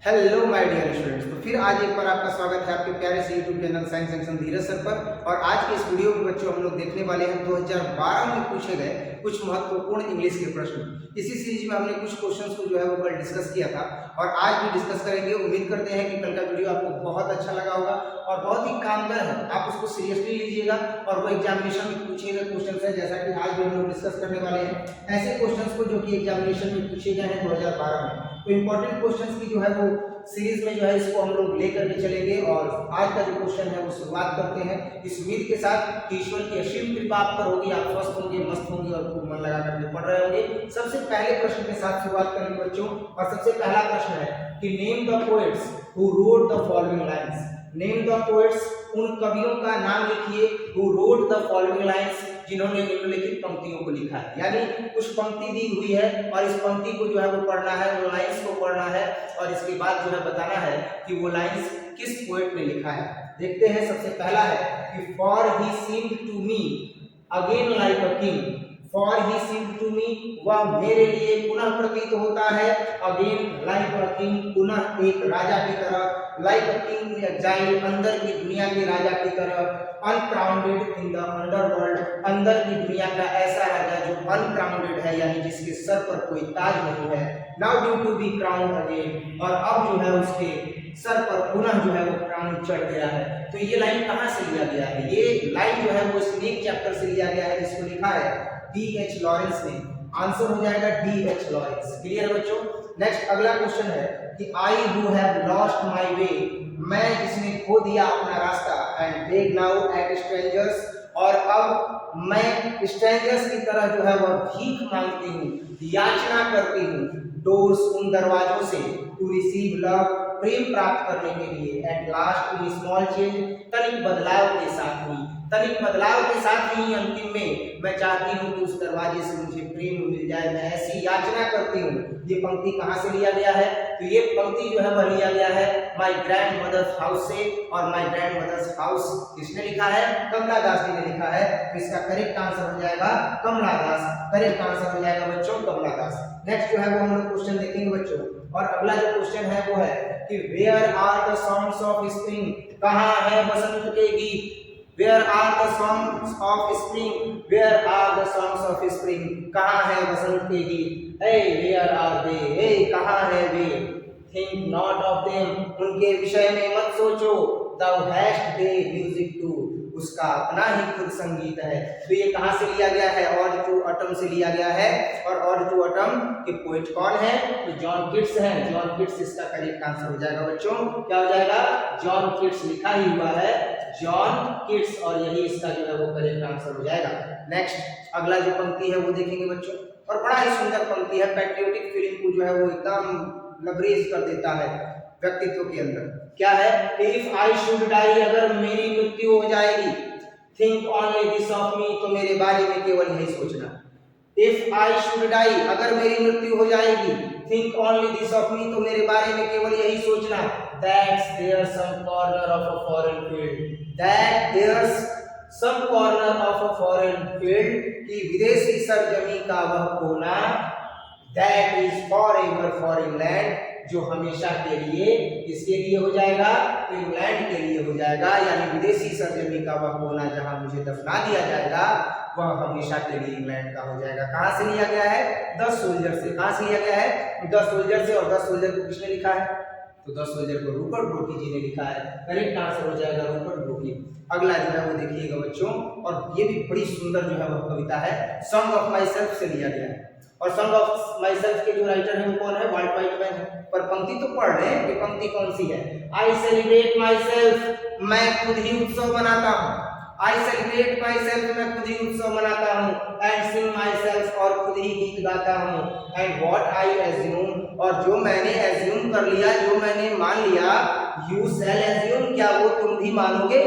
Hello my dear students. तो फिर आज एक बार आपका स्वागत है आपके प्यारे से यूट्यूब चैनल साइंस सेक्शन धीरज सर पर। और आज के इस वीडियो में बच्चों हम लोग देखने वाले हैं 2012 में पूछे गए कुछ महत्वपूर्ण इंग्लिश के प्रश्न। इसी सीरीज में हमने कुछ क्वेश्चंस को जो है वो कल डिस्कस किया था और आज भी डिस्कस करेंगे। उम्मीद करते हैं कि कल का वीडियो आपको बहुत अच्छा लगा होगा और बहुत ही कामगार है। आप उसको सीरियसली लीजिएगा और वो एग्जामिनेशन में पूछे गए क्वेश्चन है, जैसा कि आज भी हम लोग डिस्कस करने वाले हैं ऐसे क्वेश्चन को जो कि एग्जामिनेशन में पूछे गए हैं 2012 में। तो इंपॉर्टेंट क्वेश्चंस की जो है वो सीरीज में जो है इसको हम लोग लेकर के चलेंगे और आज का जो क्वेश्चन है वो शुरुआत करते हैं इस उम्मीद के साथ कि ईश्वर की असीम कृपा आप पर होगी, आप स्वस्थ होंगे, मस्त होंगे और खूब मन लगा करके पढ़ रहे होंगे। सबसे पहले प्रश्न के साथ शुरुआत करेंगे बच्चों और सबसे पहला प्रश्न है कि name the poets who wrote the following lines. Name the poets, उन कवियों का नाम लिखिए who wrote the following lines, जिन्होंने निम्नलिखित पंक्तियों को लिखा है। यानी कुछ पंक्ति दी हुई है और इस पंक्ति को जो है वो पढ़ना है, वो लाइन्स को पढ़ना है और इसके बाद जो है बताना है कि वो लाइन्स किस पोएट ने लिखा है। देखते हैं। सबसे पहला है कि for he seemed to me again like a king. For he seemed to me, वह मेरे लिए पुनः प्रतीत होता है, अगेन लाइक अ किंग, पुनः एक राजा की तरह, like a king in exile, अंदर की दुनिया के राजा की तरह, अनक्राउंडेड इन द अंडरवर्ल्ड, अंदर की दुनिया का ऐसा राजा जो अनक्राउंडेड है यानी जिसके सर पर कोई ताज नहीं है, now due to be crowned again, और अब जो है उसके सर पर पुनः जो है वो क्राउन चढ़ गया है। तो ये लाइन कहाँ से लिया गया है? ये लाइन जो है वो स्नेक चैप्टर से लिया गया है जिसको लिखा है D.H. लॉरेंस ने। आंसर हो जाएगा D.H. लॉरेंस। क्लियर है बच्चों? नेक्स्ट अगला क्वेश्चन है कि I who have lost my way, मैं जिसने खो दिया अपना रास्ता, and beg now at strangers, और अब मैं स्ट्रेंजर्स की तरह जो है वह भीख मांगती हूँ, याचना करती हूँ, डोर्स, उन दरवाजों से, टू रिसीव लव, प्रेम प्राप्त करने के लिए, at last in small change, तनिक बदलाव के साथ ही, तनिक बदलाव के साथ ही अंतिम में मैं चाहती हूँ कि उस दरवाजे से मुझे प्रेम मिल जाए, मैं ऐसी याचना करती हूँ। ये पंक्ति कहाँ से लिया गया है? तो ये पंक्ति जो है वह लिया गया है माय ग्रैंड मदर्स हाउस से। और माय ग्रैंड मदर्स हाउस किसने लिखा है? कमला दास जी ने लिखा है। तो इसका करेक्ट आंसर हो जाएगा कमला दास। करेक्ट आंसर हो जाएगा बच्चों कमला दास। नेक्स्ट जो है वो हम लोग क्वेश्चन देखेंगे बच्चों और अगला जो क्वेश्चन है वो है कि where are the songs of spring, कहाँ है बसंत के गीत। Where are the songs of spring? Where are the songs of spring? कहाँ है बसंत के गीत? Hey, where are they? Hey, कहाँ है वे? Think not of them. उनके विषय में मत सोचो। Thou hast they music too. उसका अपना ही खुद संगीत है। तो ये कहाँ से लिया गया है? ऑड टू ऑटम से लिया गया है। और ऑड टू ऑटम के पोएट कौन है? तो जॉन किट्स है। जॉन किट्स इसका करेक्ट आंसर हो जाएगा बच्चों। क्या हो जाएगा? जॉन किट्स लिखा ही हुआ है, जॉन किट्स, और यही इसका जो है वो करेक्ट आंसर हो जाएगा। नेक्स्ट अगला जो पंक्ति है वो देखेंगे बच्चों और बड़ा ही सुंदर पंक्ति है। पैट्रियोटिक फीलिंग को जो है वो एकदम लबरेज कर देता है व्यक्तित्व के अंदर। क्या है? इफ आई शुड डाई, अगर मेरी मृत्यु हो जाएगी, think only this of me, तो मेरे बारे में केवल यही सोचना। इफ आई शुड डाई, अगर मेरी मृत्यु हो जाएगी, think only this of me, तो मेरे बारे में केवल यही सोचना। That's there some corner of a foreign field, that there's some corner of a foreign field, की विदेशी सरजमी का वह कोना, that is forever for England, जो हमेशा के लिए किसके लिए हो जाएगा? इंग्लैंड के लिए हो जाएगा। यानी विदेशी सरजमी का वह कोना जहां मुझे दफना दिया जाएगा वह हमेशा के लिए इंग्लैंड का हो जाएगा। कहां से लिया गया है? 10 सोल्जर से। कहां से लिया गया है? 10 सोल्जर से। और 10 सोल्जर को किसने लिखा है? तो 10 सोल्जर को रूपर्ट ब्रोकी जी ने लिखा है। करेक्ट आंसर हो जाएगा रूपर्ट ब्रोकी। अगला जो है वो देखिएगा बच्चों और ये भी बड़ी सुंदर जो है वो कविता है, सॉन्ग ऑफ माई सेल्फ से लिया गया है। और सॉन्ग ऑफ माई सेल्फ के जो राइटर है वो कौन है? वाल्ट व्हाइटमैन है। पर पंक्ति तो पढ़ रहे हैं कि पंक्ति कौन सी है? आई सेलिब्रेट माई सेल्फ, मैं खुद ही उत्सव मनाता हूँ। आई सेलिब्रेट माई सेल्फ, मैं खुद ही उत्सव मनाता हूँ। एंड सिंग माई सेल्फ, और खुद ही गीत गाता हूँ। एंड वॉट आई एज्यूम, और जो मैंने एज्यूम कर लिया, जो मैंने मान लिया, यू शैल एज्यूम, क्या वो तुम भी मानोगे?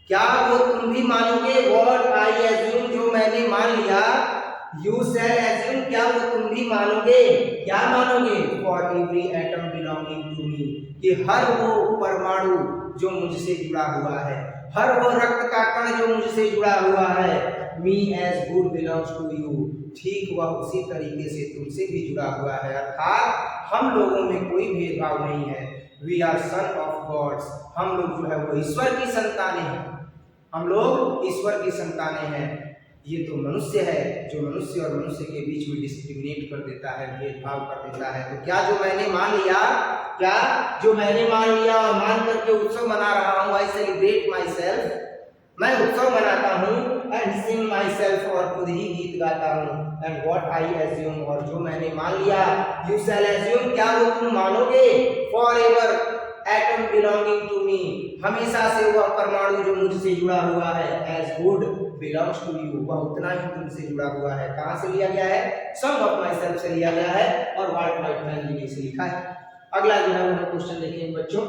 क्या वो तुम भी मानोगे? वॉट आई एज्यूम, जो मैंने मान लिया, यू शैल एज्यूम, क्या वो तुम भी मानोगे? क्या मानोगे? For every atom belonging to me, कि हर वो परमाणु जो मुझसे जुड़ा हुआ है, हर वो रक्त का कण जो मुझसे जुड़ा हुआ है, me as good belongs to you, ठीक वह उसी तरीके से तुमसे भी जुड़ा हुआ है। अर्थात हम लोगों में कोई भेदभाव नहीं है। We are son of gods, हम लोग जो है वो ईश्वर की संतानें हैं, हम लोग ईश्वर की संतानें हैं। ये तो मनुष्य है जो मनुष्य और मनुष्य के बीच में डिस्क्रिमिनेट कर देता है, भेदभाव कर देता है। तो क्या जो मैंने मान लिया, क्या जो मैंने मान लिया और मान करके उत्सव मना रहा हूँ, आई सेलिब्रेट माई सेल्फ, मैं उत्सव मनाता हूँ, एंड सिंग माई सेल्फ, और खुद ही गीत गाता हूँ, एंड व्हाट आई एज्यूम, और जो मैंने मान लिया, यू शैल एज्यूम, क्या वो तुम मानोगे, for ever atom belonging to me, हमेशा से वह परमाणु जो मुझसे जुड़ा हुआ है, as good belongs to you, वह उतना ही तुमसे जुड़ा हुआ है। कहाँ से लिया गया है, सम ऑफ माई सेल्फ से लिया गया है, और वाइट वाइट मैन से लिखा है। अगला जो है वो क्वेश्चन देखेंगे बच्चों,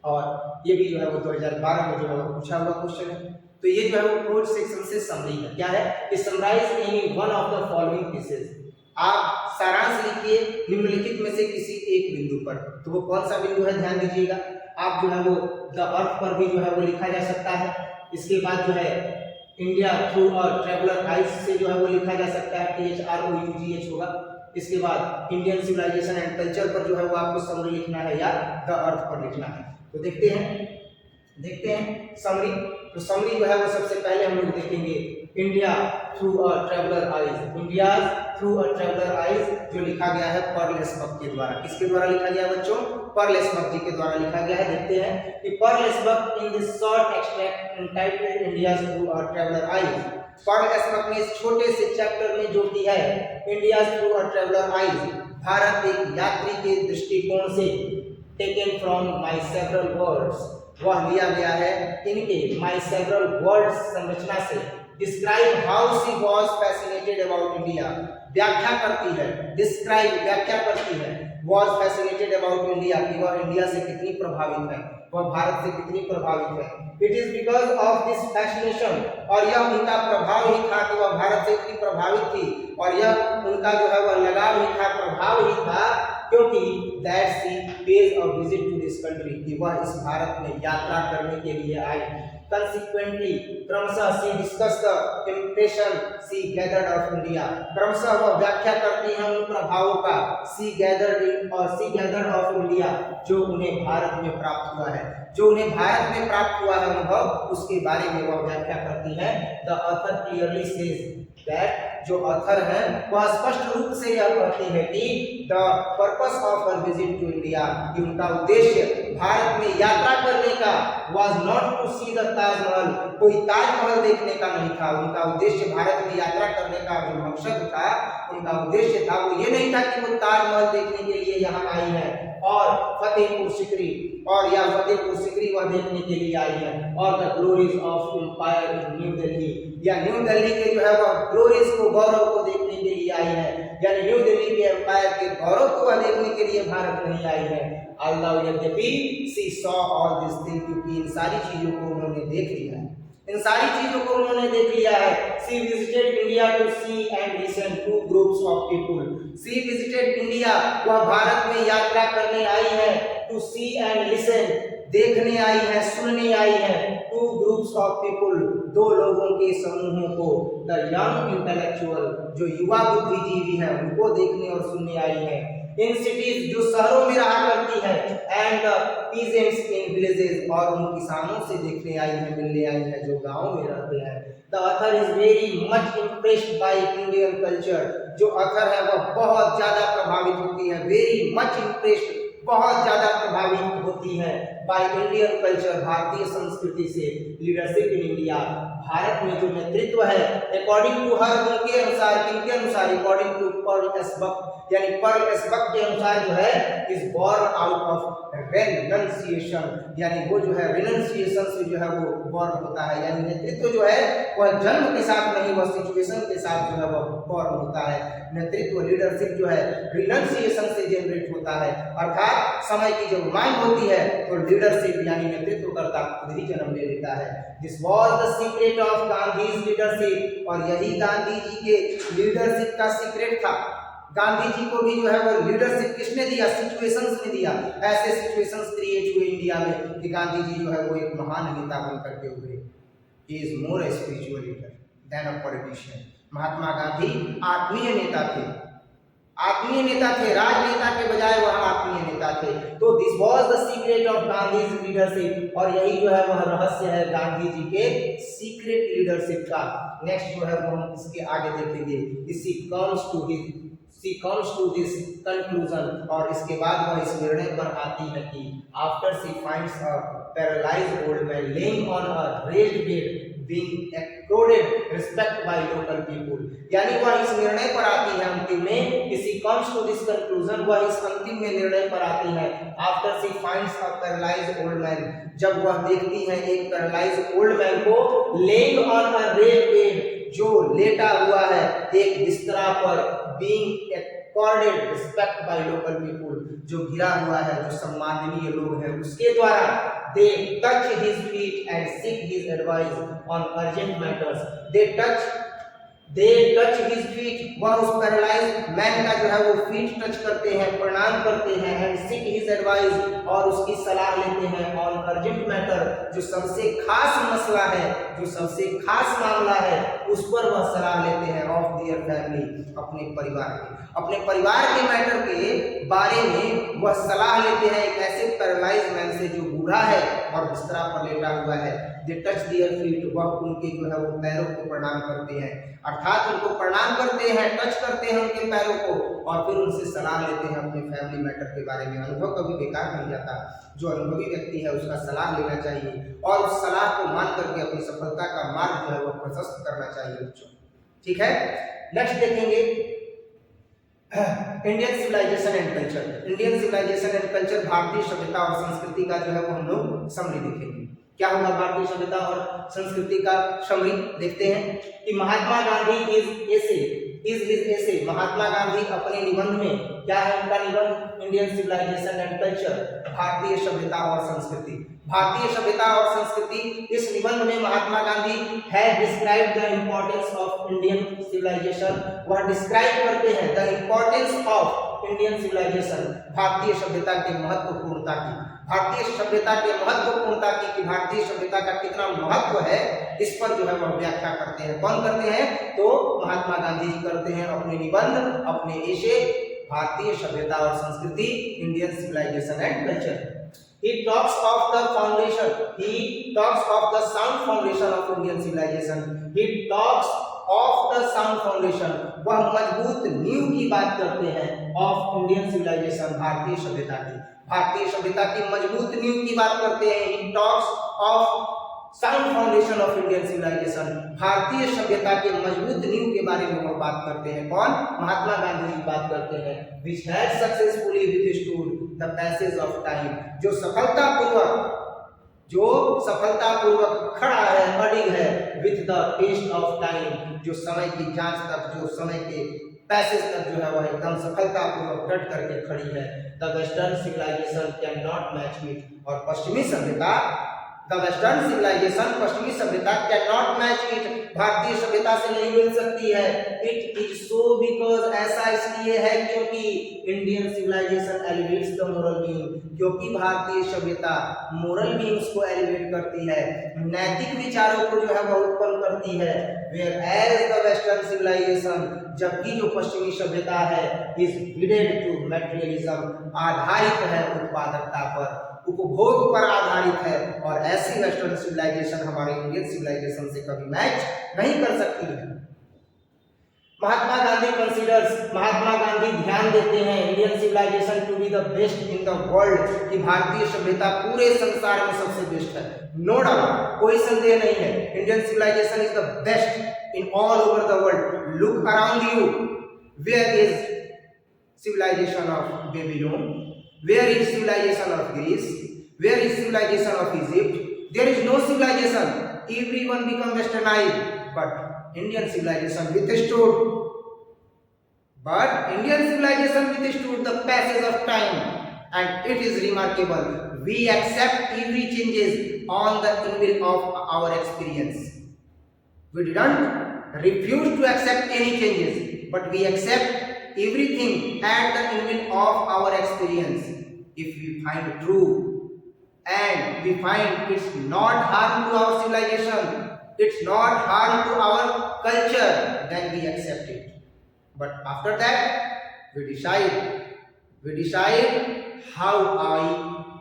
और ये भी जो है वो 2012 में जो है वो पूछा हुआ क्वेश्चन है। तो ये जो है वो फोर्थ सेक्शन से समरी है, क्या है कि summarise any one of the following pieces, आप सारांश लिखिए निम्नलिखित में से किसी एक बिंदु पर। तो वो कौन सा बिंदु है, ध्यान दीजिएगा। आप जो है वो द अर्थ पर भी जो है वो लिखा जा सकता है। इसके बाद जो है India through a traveller eyes से जो है वो लिखा जा सकता है, THROUGH होगा। इसके बाद इंडियन सिविलाइजेशन एंड कल्चर पर जो है वो आपको समरी लिखना है या द अर्थ पर लिखना है। तो देखते हैं समरी। तो समरी जो है वो सबसे पहले हम लोग देखेंगे India through a traveller eyes, India through a traveller eyes जो लिखा गया है पर्ल एस्बक के द्वारा। किसके द्वारा लिखा गया बच्चों, पर्ल एस्बक जी के द्वारा लिखा गया है। देखते हैं कि Pearl S Buck in this short extract entitled India through a traveller eyes, Pearl S Buck ने इस छोटे से चैप्टर में जो दिया है India through a traveller eyes, भारत एक यात्री के दृष्टिकोण से, taken from my several words, वह लिया गया है इनके माय सेवरल वर्ड्स संरचना से। Describe how she was fascinated about India, व्याख्या करती है, डिस्क्राइब व्याख्या करती है, वाज फैसिनेटेड अबाउट इंडिया, कि वह इंडिया से कितनी प्रभावित है, वह भारत से कितनी प्रभावित है। It is because of this fascination, और यह उनका प्रभाव ही था कि वह भारत से इतनी प्रभावित थी, और यह उनका जो है वह लगाव ही था, प्रभाव ही था, क्योंकि that she pays a visit to this country, कि वह इस भारत में यात्रा करने के लिए आई। Consequently, क्रमशः she discussed the impression she gathered of India, क्रमशः वह व्याख्या करती हैं उन प्रभावों का, she gathered of India, जो उन्हें भारत में प्राप्त हुआ है, जो उन्हें भारत में प्राप्त हुआ है अनुभव, उसके बारे में वह व्याख्या करती है। The author clearly says that, जो ऑथर है वह स्पष्ट रूप से यह कहती है कि the purpose of her visit to India, कि उनका उद्देश्य भारत में यात्रा करने का was not to see the Taj Mahal, कोई ताजमहल देखने का नहीं था। उनका उद्देश्य भारत में यात्रा करने का जो मकसद था, उनका उद्देश्य था वो ये नहीं था कि वो ताजमहल देखने के लिए यहाँ आई है और फतेहपुर सिकरी, और या फतेहपुर सिकरी वह देखने के लिए आई है, और the glories of empire in New Delhi, या न्यू दिल्ली के जो है वह ग्लोरीज को, गौरव को देखने के लिए आई है, यानी न्यू दिल्ली के एम्पायर के गौरव को वह देखने के लिए भारत नहीं आई है। अल्लाह यद्यपि सी सॉ ऑल दिस थिंग, क्योंकि इन सारी चीजों को उन्होंने देख लिया है, इन सारी चीजों को उन्होंने देख लिया है। She visited India to see and listen to groups of people, she visited India, वह भारत में यात्रा करने आई है, टू सी एंड लिसन, देखने आई है, सुनने आई है, टू ग्रुप्स ऑफ पीपुल, दो लोगों के समूहों को, द यंग इंटेलेक्चुअल, जो युवा बुद्धिजीवी हैं उनको देखने और सुनने आई है, इन सिटीज, जो शहरों में रहा करती है, and the peasants in villages, और उन किसानों से देखने आई है, मिलने आई है जो गांव में रहते हैं। The author is very much impressed by Indian culture, जो ऑथर है वह बहुत ज्यादा प्रभावित होती है, वेरी मच इम्प्रेस्ड, बहुत ज्यादा प्रभावित होती है, बाय इंडियन कल्चर, भारतीय संस्कृति से, लीडरशिप इन इंडिया, भारत में जो नेतृत्व है, अकॉर्डिंग टू हर, उनके अनुसार, किनके अनुसार, अकॉर्डिंग टू पर्ल एस्बक, यानी पर्ल एस्बक के अनुसार जो है, इज बॉर्न आउट ऑफ रेनंसिएशन, यानी वो जो है रेनंसिएशन से जो है वो बॉर्न होता है, यानी नेतृत्व जो है वह जन्म के साथ नहीं, वह सिचुएशन के साथ जो है वह बॉर्न होता है। नेतृत्व, लीडरशिप जो है रेनंसिएशन से जनरेट होता है, अर्थात समय की जब मांग होती है तो लीडरशिप यानी नेतृत्वकर्ता खुद ही जन्म ले लेता है। This was the secret of Gandhi's leadership, और यही गांधी जी के लीडरशिप का सीक्रेट था। गांधी जी को भी जो है वो लीडरशिप किसने दिया, सिचुएशंस ने दिया, ऐसे सिचुएशंस क्रिएट हुए इंडिया में कि गांधी जी जो है वो एक महान नेता बन करके उभरे। He is more spiritual leader than a politician. Mahatma Gandhi आत्मीय नेता थे, आत्मीय नेता थे, राजनेता के बजाय वह was the secret of Gandhi's leadership, और यही जो है वह रहस्य है गांधी जी के सीक्रेट लीडरशिप का। नेक्स्ट जो है वो हम इसके आगे देखेंगे। She comes to this conclusion, और इसके बाद वह इस निर्णय पर आती है कि after she finds a paralyzed old man laying on a raised bed being accorded respect by local people, यानी वह इस निर्णय पर आती है अंतिम में कि she comes to this conclusion, वह इस अंतिम में निर्णय पर आती है after she finds a paralyzed old man, जब वह देखती है एक पैरालाइज्ड ओल्ड मैन को laying on a raised bed, जो लेटा हुआ है एक बिस्तरा पर, being accorded respect by local people, जो घिरा हुआ है, जो सम्माननीय लोग हैं उसके द्वारा, they touch his feet and seek his advice on urgent matters, they touch his feet, वह उस पैरालाइज्ड मैन का जो है वो फीट टच करते हैं, प्रणाम करते हैं, and seek his advice, और उसकी सलाह लेते हैं on urgent matter, जो सबसे खास मसला है, जो सबसे खास मामला है, उस पर वह सलाह लेते हैं of their family, अपने परिवार के मैटर के बारे में वह सलाह लेते हैं एक ऐसे पैरालाइज्ड मैन से जो बूढ़ा है और बिस्तरा पर लेटा हुआ है। दे टच देयर फीट, वह उनके जो है वो पैरों को प्रणाम करते हैं, अर्थात उनको प्रणाम करते हैं, टच करते हैं उनके पैरों को, और फिर उनसे सलाह लेते हैं अपने फैमिली मैटर के बारे में। अनुभव कभी बेकार नहीं जाता, जो अनुभवी व्यक्ति है उसका सलाह लेना चाहिए और उस सलाह को मान करके अपनी सफलता का मार्ग जो है वो प्रशस्त करना चाहिए बच्चों। ठीक है, नेक्स्ट देखेंगे Indian civilisation and culture. Indian civilisation and culture, भारतीय सभ्यता और संस्कृति का जो है वो हम लोग समरी देखेंगे। क्या होगा भारतीय सभ्यता और संस्कृति का समरी? देखते हैं कि महात्मा गांधी इज हिज एसे, महात्मा गांधी अपने निबंध में, क्या है उनका निबंध? इंडियन सिविलाइजेशन एंड कल्चर, भारतीय सभ्यता और संस्कृति। भारतीय सभ्यता और संस्कृति, इस निबंध में महात्मा गांधी है describe the importance of Indian civilisation, वह डिस्क्राइब करते हैं the importance of Indian civilisation, भारतीय सभ्यता के महत्वपूर्णता की, भारतीय सभ्यता के महत्वपूर्णता की, कि भारतीय सभ्यता का कितना महत्व है, इस पर जो है वह व्याख्या करते हैं। कौन करते हैं? तो महात्मा गांधी जी करते हैं अपने निबंध, अपने एशे भारतीय सभ्यता और संस्कृति, Indian civilisation and culture. He talks of the foundation, he talks of the sound foundation of Indian civilization, he talks of the sound foundation, वह मजबूत नींव की बात करते हैं of Indian civilization, भारतीय सभ्यता की, भारतीय सभ्यता की मजबूत नींव की बात करते हैं। He talks of sound foundation of Indian civilization, भारतीय सभ्यता के मजबूत नींव के बारे में वो बात करते हैं। कौन? महात्मा गांधी जी बात करते हैं। Which had successfully withstood the passage of time, जो सफलतापूर्वक खड़ा है, अडिग है, with the test of time, जो समय की जांच तक, जो समय के पैसेज तक जो है वह एकदम सफलतापूर्वक डट करके खड़ी है। The western civilization cannot match it, और पश्चिमी सभ्यता, The Western civilization, पश्चिमी सभ्यता cannot match it, भारतीय सभ्यता से नहीं मिल सकती है। It is so because, ऐसा इसलिए है क्योंकि Indian civilization elevates the moral being, क्योंकि भारतीय सभ्यता मोरल बीइंग्स को एलिवेट करती है, नैतिक विचारों को जो है वह उत्पन्न करती है। Whereas the Western civilization, जबकि जो पश्चिमी सभ्यता है is wedded to materialism, आधारित है उत्पादकता पर, उपभोग पर आधारित है, और ऐसी वेस्टर्न सिविलाइजेशन हमारे इंडियन सिविलाइजेशन से कभी मैच नहीं कर सकती है। महात्मा गांधी ध्यान देते हैं Indian civilisation to be the best in the world, कि भारतीय सभ्यता पूरे संसार में सबसे बेस्ट है। नो डाउट, कोई संदेह नहीं है, Indian civilisation is the best in all over the world. Look around you, where is civilization of Babylon, where is civilization of Greece, where is civilization of Egypt? There is no civilization, everyone become westernized, but Indian civilization withstood the passage of time, and it is remarkable. We accept every changes on the anvil of our experience. We didn't refuse to accept any changes, but we accept everything at the anvil of our experience. If we find true and we find it's not harm to our civilization, it's not harm to our culture, then we accept it. But after that, we decide how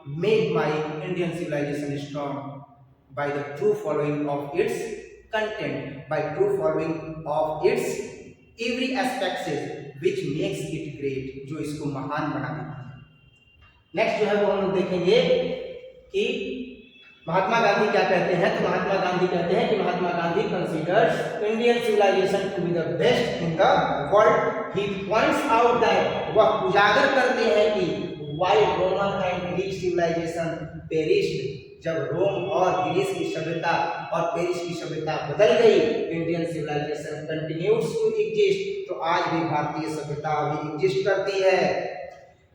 make my Indian civilisation strong by the true following of its content, by true following of its every aspects which makes it great, जो इसको महान बना देता है। Next जो है वो हम लोग देखेंगे कि महात्मा गांधी क्या कहते हैं। तो महात्मा गांधी कहते हैं कि Mahatma Gandhi considers Indian civilisation to be the best in the world. He points out that, वह उजागर करते हैं कि while Roman and Greek civilisation perished, जब रोम और ग्रीस की सभ्यता और पेरिस की सभ्यता बदल गई, Indian civilisation continues to exist, तो आज भी भारतीय सभ्यता अभी एग्जिस्ट करती है।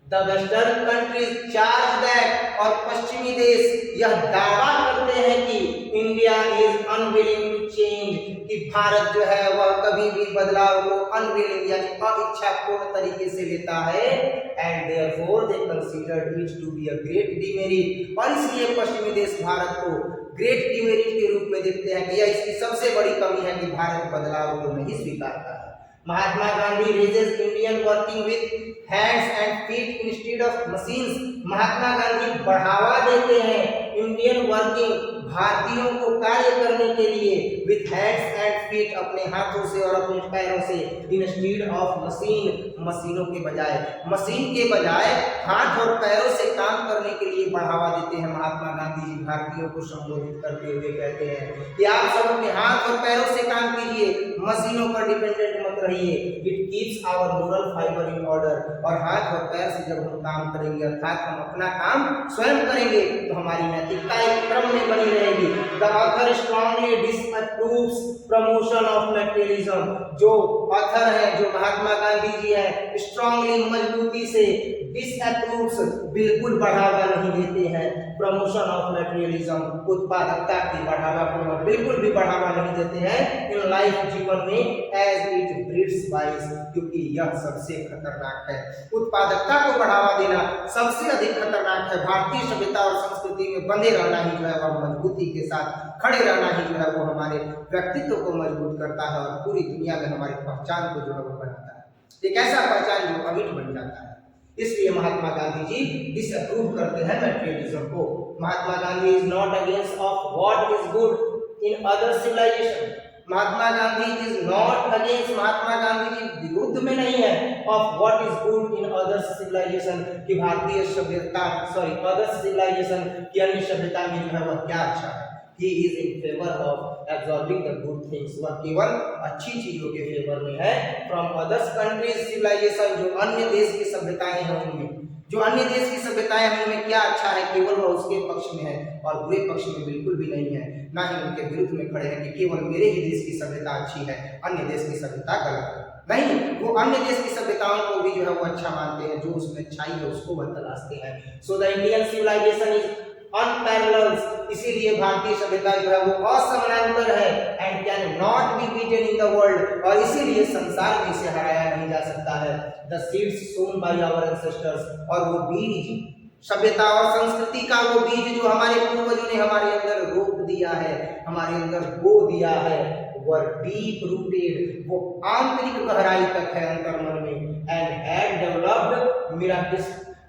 The western countries charge that, और पश्चिमी देश यह दावा करते हैं कि India is unwilling to change, कि भारत जो है वह कभी भी बदलाव को अनविलिंग यानी अइच्छापूर्ण तरीके से लेता है। And therefore they considered it to be a great demerit, और इसलिए पश्चिमी देश भारत को ग्रेट डिमेरिट के रूप में देखते हैं कि यह इसकी सबसे बड़ी कमी है कि भारत बदलाव को नहीं स्वीकारता है। Mahatma Gandhi raises Indian working with hands and feet instead of machines, Mahatma Gandhi बढ़ावा देते हैं इंडियन वर्किंग, भारतीयों को कार्य करने के लिए, विथ हैंड्स एंड फीट, अपने हाथों से और अपने पैरों से, इंस्टेड ऑफ मशीन, मशीनों के बजाय, मशीन के बजाय हाथ और पैरों से काम करने के लिए बढ़ावा देते हैं। महात्मा गांधी जी भारतीयों को संबोधित करते हुए कहते हैं कि आप सब अपने हाथ और पैरों से काम कीजिए, मशीनों पर डिपेंडेंट मत रहिए। It keeps our moral fibre in order, और हाथ और पैर से जब हम काम करेंगे अर्थात हम अपना काम स्वयं करेंगे तो हमारी नैतिकता एक क्रम में बनी रहेगी। The author strongly disapproves promotion of materialism, जो ऑथर है, जो महात्मा गांधी जी है, स्ट्रांगली मजबूती से, डिसअप्रूव्स बिल्कुल बढ़ावा नहीं देते हैं, प्रमोशन ऑफ मटेरियलिज्म उत्पादकता की बढ़ावा को बिल्कुल भी बढ़ावा नहीं देते हैं इन लाइफ जीवन में, एज इट ब्रीड्स वाइस, क्योंकि यह सबसे खतरनाक है। उत्पादकता को बढ़ावा देना सबसे अधिक खतरनाक है। भारतीय सभ्यता और संस्कृति में बंधे रहना ही जो है वह मजबूती के साथ खड़े रहना ही जो है वो हमारे व्यक्तित्व को मजबूत करता है और पूरी दुनिया में हमारी पहचान को जो है वो बनाता है। एक ऐसा पहचान जो अमिट बन जाता है। इसलिए महात्मा गांधी जी डिसअप्रूव करते हैं मटेरियलिज्म को। Mahatma Gandhi is not against of what is good in other civilisation, Mahatma Gandhi is not against, Mahatma Gandhi ji विरुद्ध में नहीं है of what is good in other civilisation, कि भारतीय सभ्यता अदर सिविलाइजेशन की अन्य सभ्यता में जो है वह क्या अच्छा है। He is in favor of absorbing the good things, वह केवल अच्छी चीजों के फेवर में है। From other countries civilization, जो अन्य देश की सभ्यताएं हैं उनमें, जो अन्य देश की सभ्यताएं हैं उनमें क्या अच्छा है, केवल वह उसके पक्ष में है और बुरे पक्ष में बिल्कुल भी नहीं है, ना ही उनके विरुद्ध में खड़े हैं कि केवल मेरे ही देश की सभ्यता अच्छी है, अन्य देश की सभ्यता गलत है। नहीं, वो अन्य देश की सभ्यताओं को भी जो है वो अच्छा मानते हैं, जो उसमें अच्छाई है उसको वह तलाशते हैं। So the Indian civilisation is unparalleled, इसीलिए भारतीय सभ्यता जो है वो असमानांतर है, and can not be beaten in the world, और इसीलिए संसार में इसे हराया नहीं जा सकता है। The seeds sown by our ancestors, और वो बीज सभ्यता और संस्कृति का वो बीज जो हमारे पूर्वजों ने हमारे अंदर रोप दिया है, हमारे अंदर बो दिया है, वो डीप रूटेड, वो आंतरिक गहराई तक है अंतर्मन में, and had developed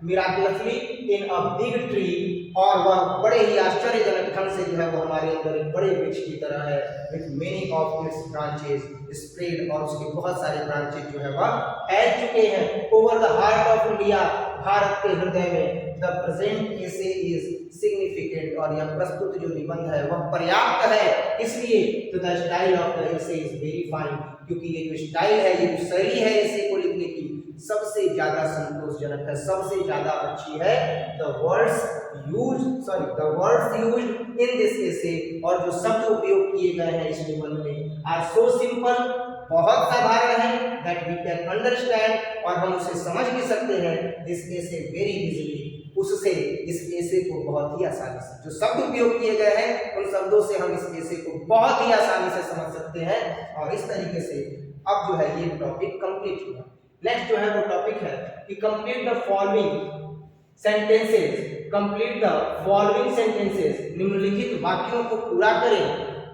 miraculously in a big tree, और वह बड़े ही आश्चर्यजनक ढंग से जो है वो हमारे अंदर एक बड़े वृक्ष की तरह है, with many of its branches spread, और उसके बहुत सारे ब्रांचेस जो है वह फैल चुके हैं over the heart of India, Bharat के हृदय में। The present essay is significant, और यह प्रस्तुत जो निबंध है वह पर्याप्त है, इसलिए तो the style of the essay is very fine, क्योंकि ये जो स्टाइल है, ये जो शैली है एसे को लिखने की सबसे ज्यादा संतोषजनक है, सबसे ज्यादा अच्छी है। The words used in this एसे, और जो शब्द उपयोग किए गए हैं इस निबंध में, आर सो सिंपल, बहुत साधारण है, दैट वी कैन अंडरस्टैंड, और हम उसे समझ भी सकते हैं, दिस एसे वेरी इजीली, उससे इस एसे को बहुत ही आसानी से, जो शब्द उपयोग किए गए हैं उन शब्दों से हम इस एसे को बहुत ही आसानी से समझ सकते हैं। और इस तरीके से अब जो है ये टॉपिक कंप्लीट हुआ। नेक्स्ट जो है वो टॉपिक है कि कंप्लीट द फॉलोइंग सेंटेंसेस, निम्नलिखित वाक्यों को पूरा करें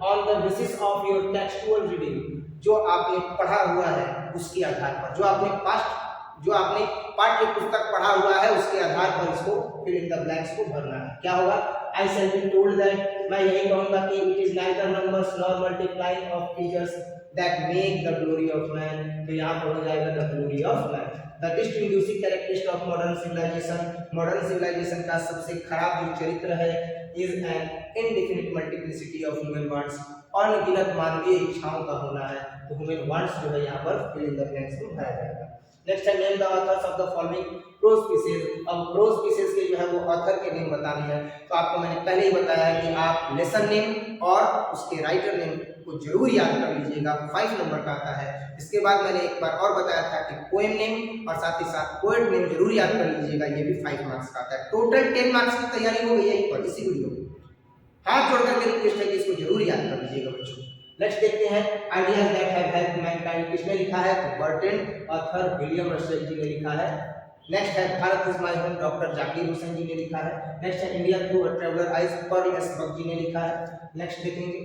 on the basis of your textual reading, जो आपने पढ़ा हुआ है उसके आधार पर, जो आपने पास्ट जो आपने पाठ्य पुस्तक पढ़ा हुआ है उसके आधार पर इसको फिल इन द ब्लैंक्स को भरना है। क्या होगा? I shall be told that, मैं यही कहूंगा कि it is neither numbers nor multiplying of teachers that make the glory of man. तो यहाँ पर हो जाएगा the glory of man. The distinguishing characteristic of modern civilisation, modern civilisation का सबसे खराब जो चरित्र है, is an indefinite multiplicity of human wants, अनगिनत मानवीय इच्छाओं का होना है। तो ह्यूमन वांट्स जो है यहाँ पर फिल इन द ब्लैंक्स में भरा जाएगा। नेक्स्ट है name the authors of the following prose pieces. अब प्रोज पीसेस के जो है वो ऑथर के नेम बताने हैं। तो आपको मैंने पहले ही बताया है कि आप लेसन नेम और उसके राइटर नेम को जरूर याद कर लीजिएगा, 5 नंबर का आता है। इसके बाद मैंने एक बार और बताया था कि पोएम नेम और साथ ही साथ पोएट नेम जरूर याद कर लीजिएगा, ये भी 5 मार्क्स का आता है। टोटल 10 मार्क्स की तैयारी हो गई है पर इसी वीडियो में। हाथ जोड़कर के रिक्वेस्ट है कि इसको जरूर याद कर लीजिएगा बच्चों। नेक्स्ट देखते हैं ideas that have helped mankind, किसने लिखा है? तो Burton author William Russell ji ने लिखा है। नेक्स्ट है Bharat is my home, doctor Zakir Hussain ji ने लिखा है। नेक्स्ट है India through a traveller eyes, Pearl S Buck ji ने लिखा है। नेक्स्ट देखेंगे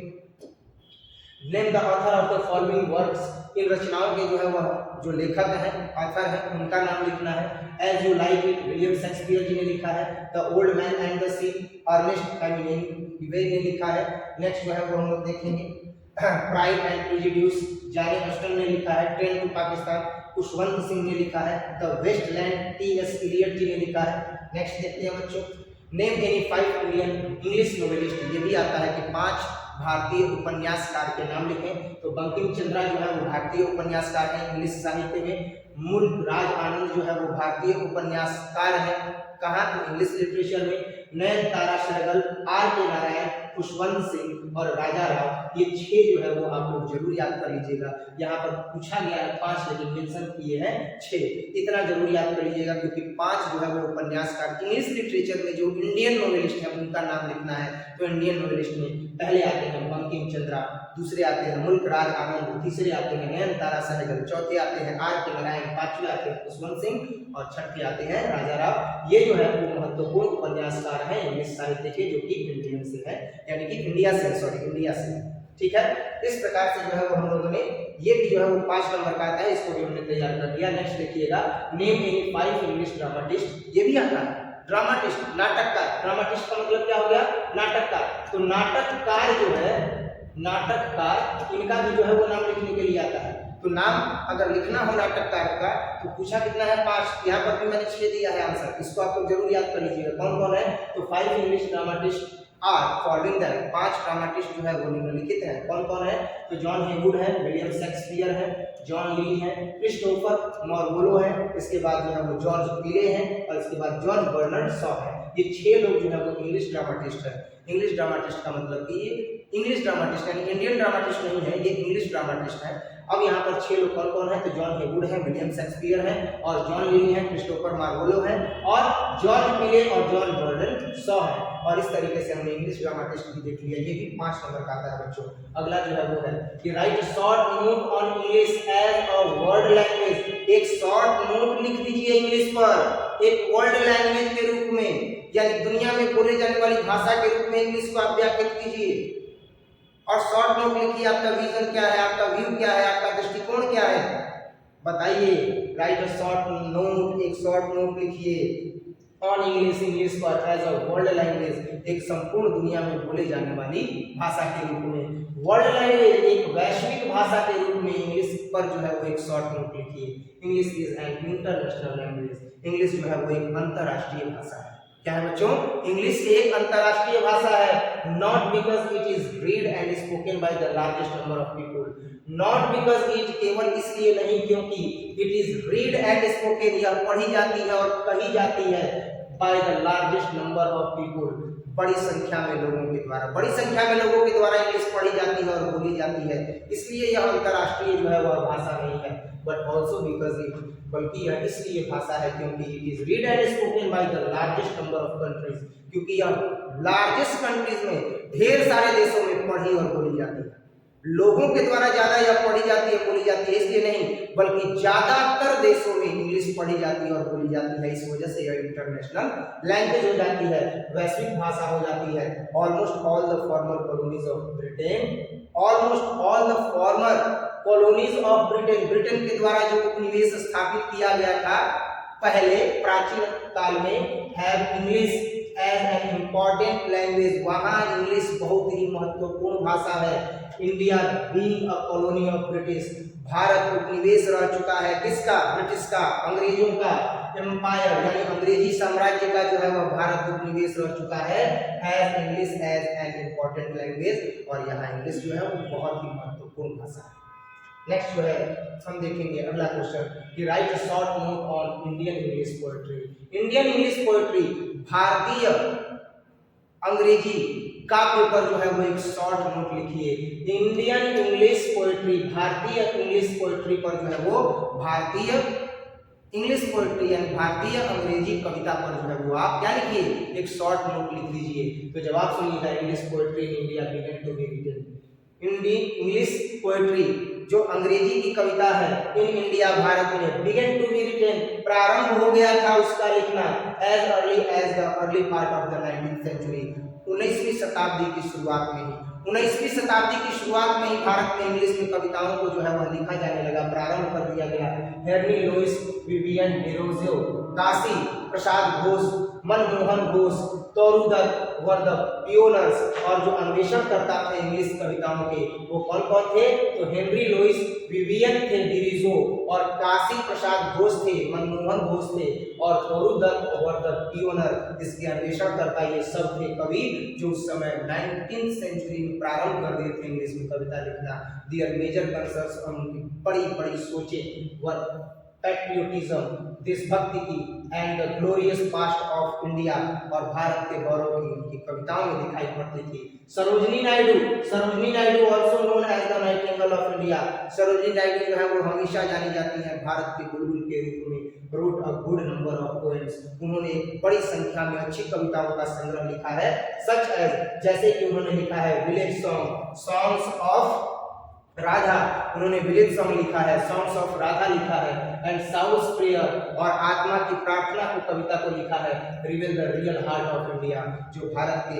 name the author of the following works, इन रचनाओं के जो है वह जो लेखक हैं, ऑथर हैं, उनका नाम लिखना है। As you like it, William Shakespeare ji ने लिखा है। The old man and the sea, Ernest Hemingway ने लिखा है। नेक्स्ट जो है वो हम लोग देखेंगे pride and prejudice, Jane Austen ने लिखा है। ट्रेन टू पाकिस्तान, खुशवंत सिंह ने लिखा है। The waste land, T S. Eliot ji ने लिखा है। नेक्स्ट देखते हैं बच्चों name any 5 Indian English novelist, ये भी आता है कि 5 भारतीय उपन्यासकार के नाम लिखें। तो बंकिम चंद्रा जो है वो भारतीय उपन्यासकार हैं इंग्लिश साहित्य में। मुल्क राज आनंद जो है वो भारतीय उपन्यासकार हैं, कहाँ? तो इंग्लिश लिटरेचर में। नयनतारा सहगल, आर.के. नारायण, खुशवंत सिंह और राजा राव, ये 6 जो है वो आप लोग जरूर याद कर लीजिएगा। यहाँ पर पूछा गया है 5 लेकिन मेंशन किए हैं 6, इतना जरूर याद कर लीजिएगा क्योंकि 5 जो है वो उपन्यासकार इंग्लिश लिटरेचर में जो इंडियन नोवेलिस्ट है उनका नाम लिखना है। तो इंडियन नोवेलिस्ट में पहले आते हैं बंकिम चंद्रा, दूसरे आते हैं मुल्क राज आनंद, तीसरे आते हैं नयनतारा सहगल, चौथे आते हैं आर.के. नारायण, पांचवे आते हैं खुशवंत सिंह और छठे आते हैं राजा राव। ये जो है वो महत्वपूर्ण उपन्यासकार हैं इंग्लिश साहित्य के, जो कि इंडियन से है, यानी कि इंडिया से। ठीक है, इस प्रकार से जो है वो हम लोगों ने ये भी जो है वो 5 नंबर का आता है, इसको भी हमने तैयार कर दिया। नेक्स्ट देखिएगा नेम एनी 5 इंग्लिश ड्रामाटिस्ट, ये भी आता है। ड्रामाटिस्ट नाटककार, ड्रामाटिस्ट का मतलब क्या हो गया? नाटककार। तो नाटककार जो है, नाटककार इनका भी जो है वो नाम लिखने के लिए आता है। तो नाम अगर लिखना हो नाटककार का तो पूछा कितना है? 5। यहाँ पर भी मैंने 6 दिया है आंसर, इसको आप लोग जरूर याद कर लीजिएगा कौन कौन है। तो 5 English dramatist are following that, 5 dramatist जो है वो निम्नलिखित हैं। कौन कौन है? तो जॉन हेवुड है, विलियम शेक्सपियर है, जॉन ली है, क्रिस्टोफर मार्वोलो है, इसके बाद जो है वो जॉर्ज पीले हैं और इसके बाद जॉन बर्नार्ड शॉ है। ये 6 लोग जो है वो इंग्लिश ड्रामाटिस्ट है। इंग्लिश ड्रामाटिस्ट का मतलब कि ये इंग्लिश ड्रामाटिस्ट यानी इंडियन ड्रामाटिस्ट नहीं है, ये इंग्लिश ड्रामाटिस्ट है। अब यहाँ पर 6 लोग कौन कौन है? तो जॉन हेवुड है, विलियम शेक्सपियर है और जॉन ली है, क्रिस्टोफर मार्वोलो है और जॉर्ज पीले और जॉन बर्नार्ड शॉ है। और इस तरीके से हमने इंग्लिश ड्रामाटिस्ट भी देख लिया, ये भी 5 नंबर का आता है बच्चों। अगला जो है वो है कि write short note on English as a world language, एक शॉर्ट नोट लिख दीजिए इंग्लिश पर एक वर्ड लैंग्वेज के रूप में, यानी दुनिया में बोले जाने वाली भाषा के रूप में इंग्लिश को आप व्याख्यात कीजिए। और शॉर्ट नोट लिखिए, आपका विजन क्या है, आपका व्यू क्या है, आपका दृष्टिकोण क्या है, बताइए। राइट अ शॉर्ट नोट, एक शॉर्ट नोट लिखिए ऑन इंग्लिश, इंग्लिश पर एज अ वर्ल्ड लैंग्वेज, एक संपूर्ण दुनिया में बोले जाने वाली भाषा के रूप में। वर्ल्ड लैंग्वेज एक वैश्विक भाषा के रूप में इंग्लिश पर जो है वो एक शॉर्ट नोट लिखिए। English is an international language, English जो है वो एक अंतर्राष्ट्रीय भाषा है। क्या है बच्चों? इंग्लिश एक अंतर्राष्ट्रीय भाषा है। Not because it is read and spoken by the largest number of people, not because it केवल इसलिए नहीं क्योंकि it is read and spoken, यह पढ़ी जाती है और कही जाती है by the largest number of people, बड़ी संख्या में लोगों के द्वारा, बड़ी संख्या में लोगों के द्वारा इंग्लिश पढ़ी जाती है और बोली जाती है। इसलिए यह अंतर्राष्ट्रीय जो है वह भाषा नहीं है, बट ऑल्सो बिकॉज इट, बल्कि यह इसलिए भाषा है क्योंकि it is read and spoken by the largest number of countries, क्योंकि यह लार्जेस्ट कंट्रीज में ढेर सारे देशों में पढ़ी और बोली जाती है। लोगों के द्वारा ज्यादा यह पढ़ी जाती है, बोली जाती है, इसलिए नहीं बल्कि ज्यादातर देशों में इंग्लिश पढ़ी जाती है और बोली जाती है। इस वजह से यह इंटरनेशनल लैंग्वेज हो जाती है, वैश्विक भाषा हो जाती है। Almost all the former colonies of Britain, almost all the former colonies of Britain, Britain के द्वारा जो उपनिवेश स्थापित किया गया था पहले प्राचीन काल में, have English as an important language, वहां इंग्लिश बहुत ही महत्वपूर्ण भाषा है। India being a colony of British, Bharat उपनिवेश रह चुका है किसका? ब्रिटिश का, अंग्रेजों का एम्पायर यानी अंग्रेजी साम्राज्य का जो है वह भारत उपनिवेश रह चुका है। Has English as an important language, और यहाँ इंग्लिश जो है वो बहुत ही महत्वपूर्ण भाषा है। नेक्स्ट जो है हम देखेंगे अगला क्वेश्चन कि write short note on Indian English poetry. Indian English poetry, भारतीय अंग्रेजी का पेपर जो है वो एक शॉर्ट नोट लिखिए। इंडियन इंग्लिश पोएट्री, भारतीय इंग्लिश पोएट्री पर जो है वो भारतीय इंग्लिश पोएट्री यानी भारतीय अंग्रेजी कविता पर जो है वो आप क्या लिखिए? एक शॉर्ट नोट लिख दीजिए। तो जवाब सुनिएगा, English poetry in India began to be written. English poetry जो अंग्रेजी की कविता है इन इंडिया भारत में, बिगन टू बी रिटन प्रारंभ हो गया था उसका लिखना as early as the early part of the 19th century, 19वीं शताब्दी की शुरुआत में ही। 19वीं शताब्दी की शुरुआत में ही भारत में इंग्लिश में कविताओं को जो है वह लिखा जाने लगा, प्रारंभ कर दिया गया। Henry Louis, Vivian Derozio, Kashi Prasad Ghosh, Manmohan Ghosh, तोरुदत्त वर्धक, पियोनर्स और जो अन्वेषण करता थे इंग्लिश कविताओं के वो कौन कौन थे? तो हेनरी लुइस, विवियन थे डिरिजो, और काशी प्रसाद घोष थे, मनमोहन घोष थे, और तोरुदत्त वर्धक पियोनर इसके अन्वेषण करता, ये सब थे कवि जो उस समय 19th सेंचुरी में प्रारंभ कर दिए थे इंग्लिश में कविता लिखना। दियर मेजर कंसर्न्स, उनकी बड़ी बड़ी सोचें वर पैट्रियोटिज्म, देशभक्ति की, and the glorious past of India, और भारत के गौरव की उनकी कविताओं में दिखाई पड़ती थी। Sarojini Naidu also known as the nightingale of India, Sarojini Naidu जो है वो हमेशा जानी जाती है भारत के बुलबुल के रूप में। Wrote a good number of poems, उन्होंने एक बड़ी संख्या में अच्छी कविताओं का संग्रह लिखा है। सच एज, जैसे कि उन्होंने लिखा है village song, songs of Radha, उन्होंने विलेज सॉन्ग लिखा है, सॉन्ग्स ऑफ राधा लिखा है, एंड साउथ प्रेयर, और आत्मा की प्रार्थना को कविता को लिखा है। Reveal the real heart of India, जो भारत के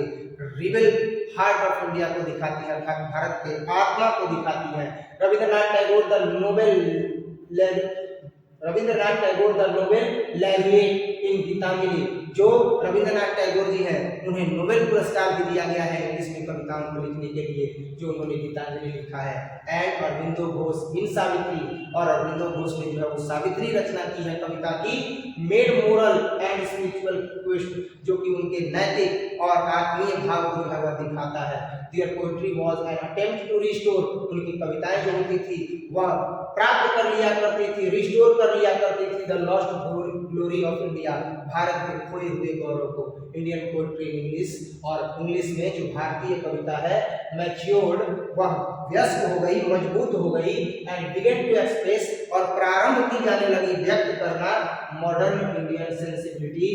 रियल हार्ट ऑफ इंडिया को दिखाती है, अर्थात भारत के आत्मा को दिखाती है। रविंद्रनाथ टैगोर द नोबेल लैरिएट इन गीतांजलि, जो रविंद्रनाथ टैगोर जी हैं उन्हें नोबेल पुरस्कार भी दिया गया है इंग्लिश में कविताओं को लिखने के लिए, जो उन्होंने गीतांजलि लिखा है। एंड अरविंदो घोष इन सावित्री, और अरविंदो घोष ने जो है वो सावित्री रचना की है कविता की। Made moral and spiritual quest, जो कि उनके नैतिक और आत्मीय भाव को जो है वह दिखाता है। Their poetry was an attempt to restore, उनकी कविताएं जो होती थी वह प्राप्त कर लिया करती थी, रिस्टोर कर लिया करती थी the lost glory of India, Bharat के खोए हुए गौरव को। इंडियन पोएट्री इंग्लिश, और इंग्लिश में जो भारतीय कविता है मैच्योर्ड, वह व्यस्त हो गई, मजबूत हो गई, एंड बिगन टू एक्सप्रेस, और प्रारंभ की जाने लगी व्यक्त करना मॉडर्न इंडियन सेंसिबिलिटी,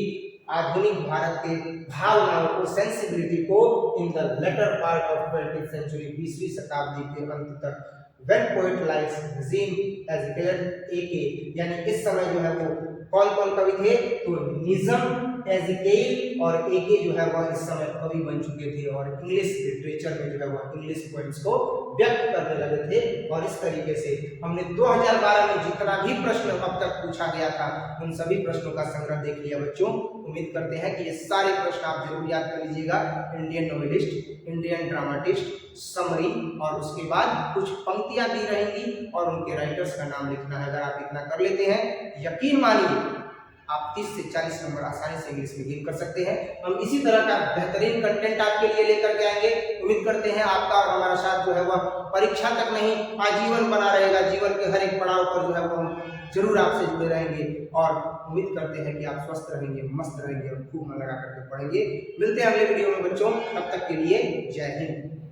आधुनिक भारत के भावनाओं को, सेंसिबिलिटी को, in the latter part of 20th century, 20वीं शताब्दी के अंत तक। When poet likes Nazim Ezekiel AK, यानी इस समय जो है वो कौन कौन कवि थे? तो निज़म, एज़ेकिएल और एके जो है वह इस समय कवि बन चुके थे, और इंग्लिश लिटरेचर में जो है वह इंग्लिश पोएम्स को व्यक्त करने लगे थे। और इस तरीके से हमने 2012 में जितना भी प्रश्न अब तक पूछा गया था उन सभी प्रश्नों का संग्रह देख लिया बच्चों। उम्मीद करते हैं कि ये सारे प्रश्न आप जरूर याद कर लीजिएगा। Indian novelist, Indian dramatist, summary, और उसके बाद कुछ पंक्तियां दी रहेंगी और उनके राइटर्स का नाम लिखना है। अगर आप इतना कर लेते हैं, यकीन मानिए आप 30 से 40 नंबर आसानी से इंग्लिश में गेन कर सकते हैं। हम इसी तरह का बेहतरीन कंटेंट आपके लिए लेकर के आएंगे। उम्मीद करते हैं आपका और हमारा साथ जो है वह परीक्षा तक नहीं, आजीवन बना रहेगा। जीवन के हर एक पड़ाव पर जो है वो हम जरूर आपसे जुड़े रहेंगे, और उम्मीद करते हैं कि आप स्वस्थ रहेंगे, मस्त रहेंगे और खूब मन लगा करके पढ़ेंगे। मिलते हैं अगले वीडियो में बच्चों, तब तक के लिए जय हिंद।